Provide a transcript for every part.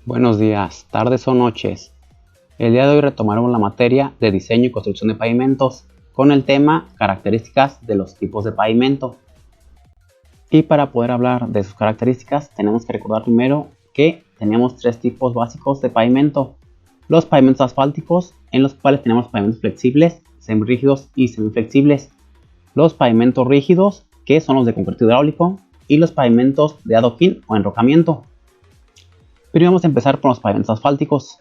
Buenos días, tardes o noches. El día de hoy retomaremos la materia de diseño y construcción de pavimentos con el tema características de los tipos de pavimento. Y para poder hablar de sus características tenemos que recordar primero que tenemos tres tipos básicos de pavimento. Los pavimentos asfálticos, en los cuales tenemos pavimentos flexibles, semirrígidos y semiflexibles. Los pavimentos rígidos, que son los de concreto hidráulico, y los pavimentos de adoquín o enrocamiento. Primero vamos a empezar por los pavimentos asfálticos,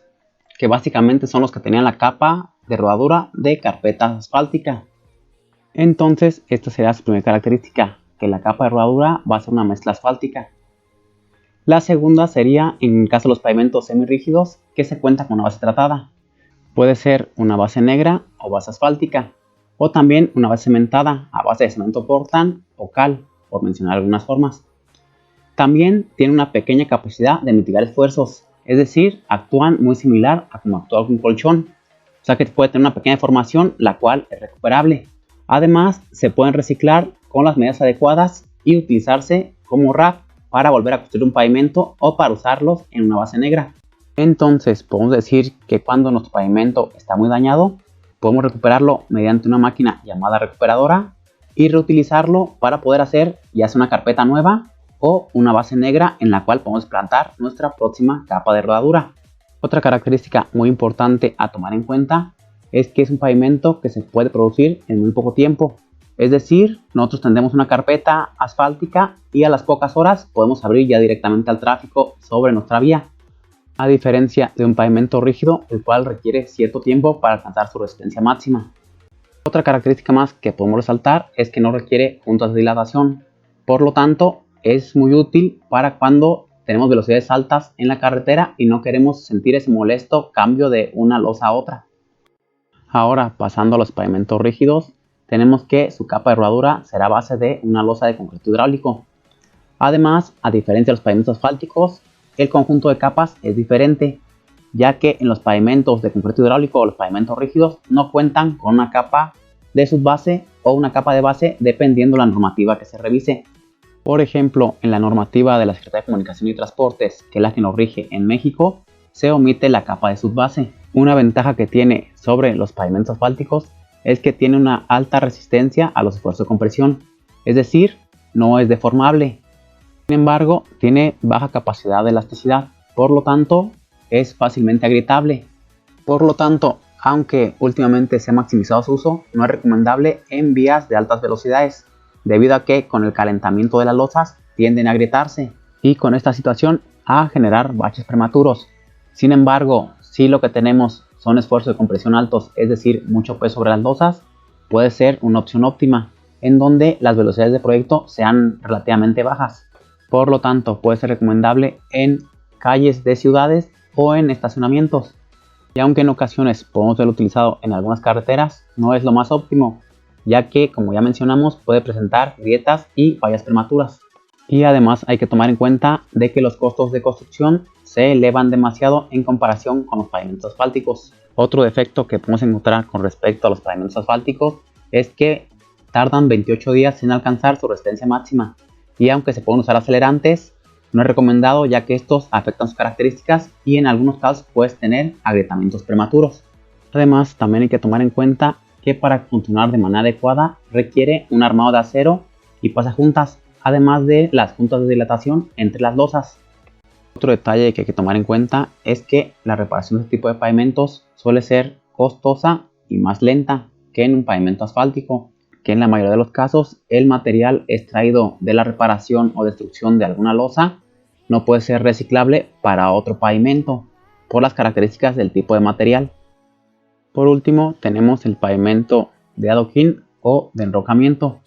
que básicamente son los que tenían la capa de rodadura de carpeta asfáltica. Entonces, esta será su primera característica, que la capa de rodadura va a ser una mezcla asfáltica. La segunda sería en el caso de los pavimentos semirrígidos, que se cuenta con una base tratada. Puede ser una base negra o base asfáltica, o también una base cementada a base de cemento Portland o cal, por mencionar algunas formas. También tiene una pequeña capacidad de mitigar esfuerzos, es decir, actúan muy similar a como actúa un colchón, o sea que puede tener una pequeña deformación la cual es recuperable. Además, se pueden reciclar con las medidas adecuadas y utilizarse como rack para volver a construir un pavimento o para usarlos en una base negra. Entonces, podemos decir que cuando nuestro pavimento está muy dañado, podemos recuperarlo mediante una máquina llamada recuperadora y reutilizarlo para poder hacer ya sea una carpeta nueva o una base negra en la cual podemos plantar nuestra próxima capa de rodadura. Otra característica muy importante a tomar en cuenta es que es un pavimento que se puede producir en muy poco tiempo. Es decir, nosotros tendremos una carpeta asfáltica y a las pocas horas podemos abrir ya directamente al tráfico sobre nuestra vía, a diferencia de un pavimento rígido, el cual requiere cierto tiempo para alcanzar su resistencia máxima. Otra característica más que podemos resaltar es que no requiere puntos de dilatación, por lo tanto es muy útil para cuando tenemos velocidades altas en la carretera y no queremos sentir ese molesto cambio de una losa a otra. Ahora, pasando a los pavimentos rígidos, tenemos que su capa de rodadura será a base de una losa de concreto hidráulico. Además, a diferencia de los pavimentos asfálticos, el conjunto de capas es diferente, ya que en los pavimentos de concreto hidráulico o los pavimentos rígidos no cuentan con una capa de subbase o una capa de base dependiendo de la normativa que se revise. Por ejemplo, en la normativa de la Secretaría de Comunicación y Transportes, que es la que nos rige en México, se omite la capa de subbase. Una ventaja que tiene sobre los pavimentos asfálticos es que tiene una alta resistencia a los esfuerzos de compresión, es decir, no es deformable. Sin embargo, tiene baja capacidad de elasticidad, por lo tanto, es fácilmente agrietable. Por lo tanto, aunque últimamente se ha maximizado su uso, no es recomendable en vías de altas velocidades, debido a que con el calentamiento de las losas tienden a agrietarse y con esta situación a generar baches prematuros. Sin embargo, si lo que tenemos son esfuerzos de compresión altos, es decir, mucho peso sobre las losas, puede ser una opción óptima, en donde las velocidades de proyecto sean relativamente bajas. Por lo tanto, puede ser recomendable en calles de ciudades o en estacionamientos. Y aunque en ocasiones podemos verlo utilizado en algunas carreteras, no es lo más óptimo, ya que, como ya mencionamos, puede presentar grietas y fallas prematuras. Y además hay que tomar en cuenta de que los costos de construcción se elevan demasiado en comparación con los pavimentos asfálticos. Otro defecto que podemos encontrar con respecto a los pavimentos asfálticos es que tardan 28 días en alcanzar su resistencia máxima, y aunque se pueden usar acelerantes, no es recomendado ya que estos afectan sus características y en algunos casos puedes tener agrietamientos prematuros. Además, también hay que tomar en cuenta que para funcionar de manera adecuada requiere un armado de acero y pasajuntas, además de las juntas de dilatación entre las losas. Otro detalle que hay que tomar en cuenta es que la reparación de este tipo de pavimentos suele ser costosa y más lenta que en un pavimento asfáltico, que en la mayoría de los casos el material extraído de la reparación o destrucción de alguna losa no puede ser reciclable para otro pavimento por las características del tipo de material. Por último, tenemos el pavimento de adoquín o de enrocamiento,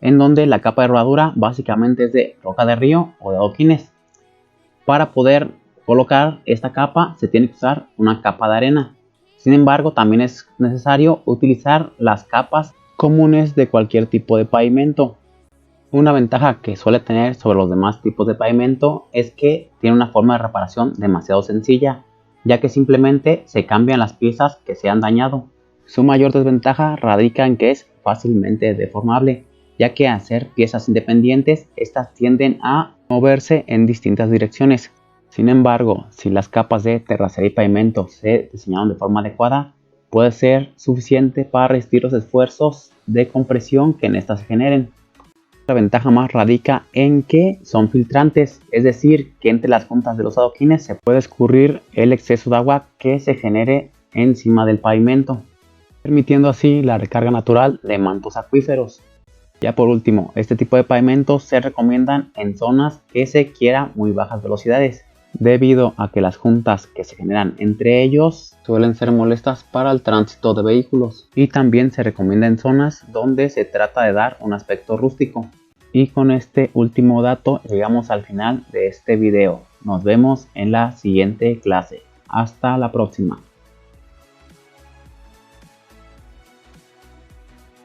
en donde la capa de rodadura básicamente es de roca de río o de adoquines. Para poder colocar esta capa se tiene que usar una capa de arena. Sin embargo, también es necesario utilizar las capas comunes de cualquier tipo de pavimento. Una ventaja que suele tener sobre los demás tipos de pavimento es que tiene una forma de reparación demasiado sencilla, ya que simplemente se cambian las piezas que se han dañado. Su mayor desventaja radica en que es fácilmente deformable, ya que al ser piezas independientes, estas tienden a moverse en distintas direcciones. Sin embargo, si las capas de terracería y pavimento se diseñaron de forma adecuada, puede ser suficiente para resistir los esfuerzos de compresión que en estas se generen. La ventaja más radica en que son filtrantes, es decir, que entre las juntas de los adoquines se puede escurrir el exceso de agua que se genere encima del pavimento, permitiendo así la recarga natural de mantos acuíferos. Ya por último, este tipo de pavimentos se recomiendan en zonas que se quieran muy bajas velocidades, debido a que las juntas que se generan entre ellos suelen ser molestas para el tránsito de vehículos, y también se recomienda en zonas donde se trata de dar un aspecto rústico. Y con este último dato llegamos al final de este video. Nos vemos en la siguiente clase. Hasta la próxima.